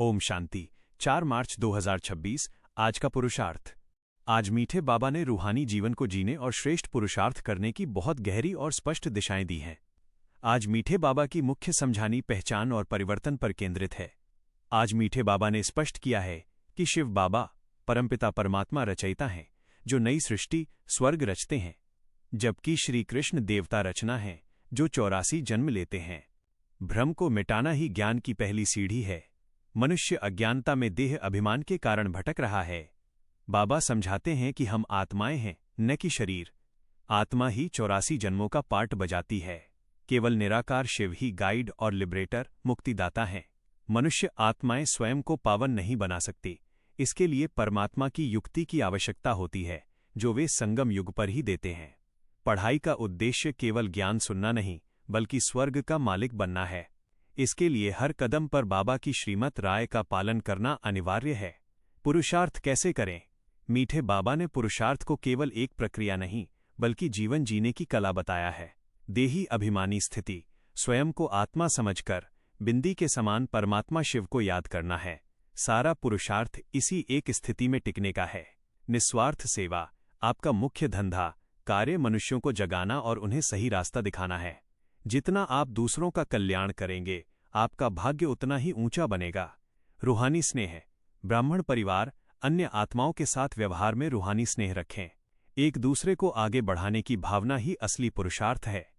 ओम शांति। 4 मार्च 2026 आज का पुरुषार्थ। आज मीठे बाबा ने रूहानी जीवन को जीने और श्रेष्ठ पुरुषार्थ करने की बहुत गहरी और स्पष्ट दिशाएं दी हैं। आज मीठे बाबा की मुख्य समझानी पहचान और परिवर्तन पर केंद्रित है। आज मीठे बाबा ने स्पष्ट किया है कि शिव बाबा परमपिता परमात्मा रचयिता हैं, जो नई सृष्टि स्वर्ग रचते हैं, जबकि श्री कृष्ण देवता रचना है, जो 84 जन्म लेते हैं। भ्रम को मिटाना ही ज्ञान की पहली सीढ़ी है। मनुष्य अज्ञानता में देह अभिमान के कारण भटक रहा है। बाबा समझाते हैं कि हम आत्माएं हैं, न कि शरीर। आत्मा ही 84 जन्मों का पार्ट बजाती है। केवल निराकार शिव ही गाइड और लिबरेटर, मुक्तिदाता हैं। मनुष्य आत्माएं स्वयं को पावन नहीं बना सकती। इसके लिए परमात्मा की युक्ति की आवश्यकता होती है, जो वे संगम युग पर ही देते हैं। पढ़ाई का उद्देश्य केवल ज्ञान सुनना नहीं, बल्कि स्वर्ग का मालिक बनना है। इसके लिए हर कदम पर बाबा की श्रीमत राय का पालन करना अनिवार्य है। पुरुषार्थ कैसे करें? मीठे बाबा ने पुरुषार्थ को केवल एक प्रक्रिया नहीं, बल्कि जीवन जीने की कला बताया है। देही अभिमानी स्थिति, स्वयं को आत्मा समझकर बिंदी के समान परमात्मा शिव को याद करना है। सारा पुरुषार्थ इसी एक स्थिति में टिकने का है। निस्वार्थ सेवा, आपका मुख्य धंधा कार्य मनुष्यों को जगाना और उन्हें सही रास्ता दिखाना है। जितना आप दूसरों का कल्याण करेंगे, आपका भाग्य उतना ही ऊंचा बनेगा। रूहानी स्नेह, ब्राह्मण परिवार अन्य आत्माओं के साथ व्यवहार में रूहानी स्नेह रखें। एक दूसरे को आगे बढ़ाने की भावना ही असली पुरुषार्थ है।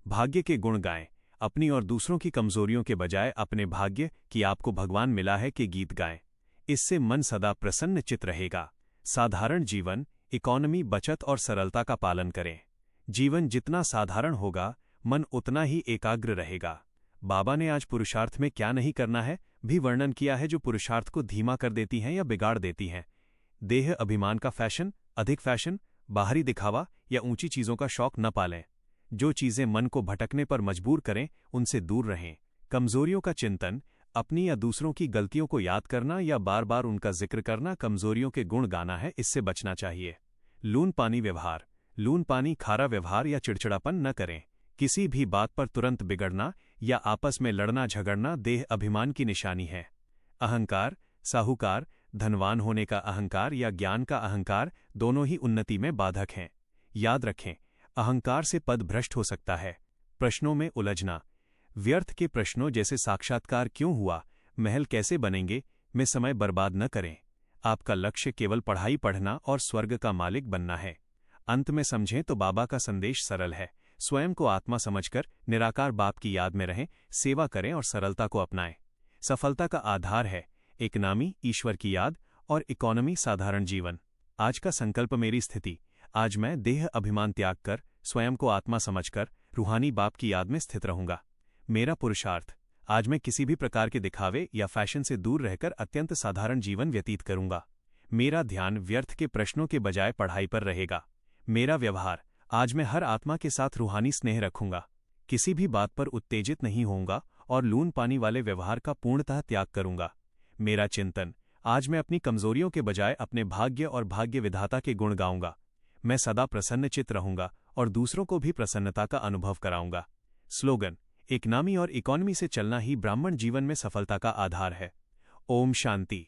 भाग्य के गुण गाएं, अपनी और दूसरों की कमजोरियों के बजाय अपने भाग्य कि आपको भगवान मिला है के गीत गाएं। इससे मन सदा प्रसन्न चित रहेगा। साधारण जीवन, इकोनॉमी, बचत और सरलता का पालन करें। जीवन जितना साधारण होगा, मन उतना ही एकाग्र रहेगा। बाबा ने आज पुरुषार्थ में क्या नहीं करना है भी वर्णन किया है, जो पुरुषार्थ को धीमा कर देती हैं या बिगाड़ देती हैं। देह अभिमान का फैशन, अधिक फैशन, बाहरी दिखावा या ऊंची चीजों का शौक न पालें। जो चीजें मन को भटकने पर मजबूर करें, उनसे दूर रहें। कमजोरियों का चिंतन, अपनी या दूसरों की गलतियों को याद करना या बार बार उनका जिक्र करना, कमजोरियों के गुण गाना है, इससे बचना चाहिए। लून पानी व्यवहार, लून पानी खारा व्यवहार या चिड़चिड़ापन न करें। किसी भी बात पर तुरंत बिगड़ना या आपस में लड़ना झगड़ना देह अभिमान की निशानी है। अहंकार, साहूकार, धनवान होने का अहंकार या ज्ञान का अहंकार दोनों ही उन्नति में बाधक हैं। याद रखें, अहंकार से पद भ्रष्ट हो सकता है। प्रश्नों में उलझना, व्यर्थ के प्रश्नों जैसे साक्षात्कार क्यों हुआ, महल कैसे बनेंगे में समय बर्बाद न करें। आपका लक्ष्य केवल पढ़ाई पढ़ना और स्वर्ग का मालिक बनना है। अंत में समझें तो बाबा का संदेश सरल है। स्वयं को आत्मा समझकर निराकार बाप की याद में रहें, सेवा करें और सरलता को अपनाएं। सफलता का आधार है इकनामी, ईश्वर की याद, और इकोनॉमी, साधारण जीवन। आज का संकल्प मेरी स्थिति, आज मैं देह अभिमान त्याग कर स्वयं को आत्मा समझकर रूहानी बाप की याद में स्थित रहूंगा। मेरा पुरुषार्थ, आज मैं किसी भी प्रकार के दिखावे या फैशन से दूर रहकर अत्यंत साधारण जीवन व्यतीत करूंगा। मेरा ध्यान व्यर्थ के प्रश्नों के बजाय पढ़ाई पर रहेगा। मेरा व्यवहार, आज मैं हर आत्मा के साथ रूहानी स्नेह रखूंगा। किसी भी बात पर उत्तेजित नहीं होऊंगा और लून पानी वाले व्यवहार का पूर्णतः त्याग करूंगा। मेरा चिंतन, आज मैं अपनी कमजोरियों के बजाय अपने भाग्य और भाग्य विधाता के गुण गाऊंगा। मैं सदा प्रसन्नचित रहूंगा और दूसरों को भी प्रसन्नता का अनुभव कराऊंगा। स्लोगन, इकनामी और इकोनॉमी से चलना ही ब्राह्मण जीवन में सफलता का आधार है। ओम शांति।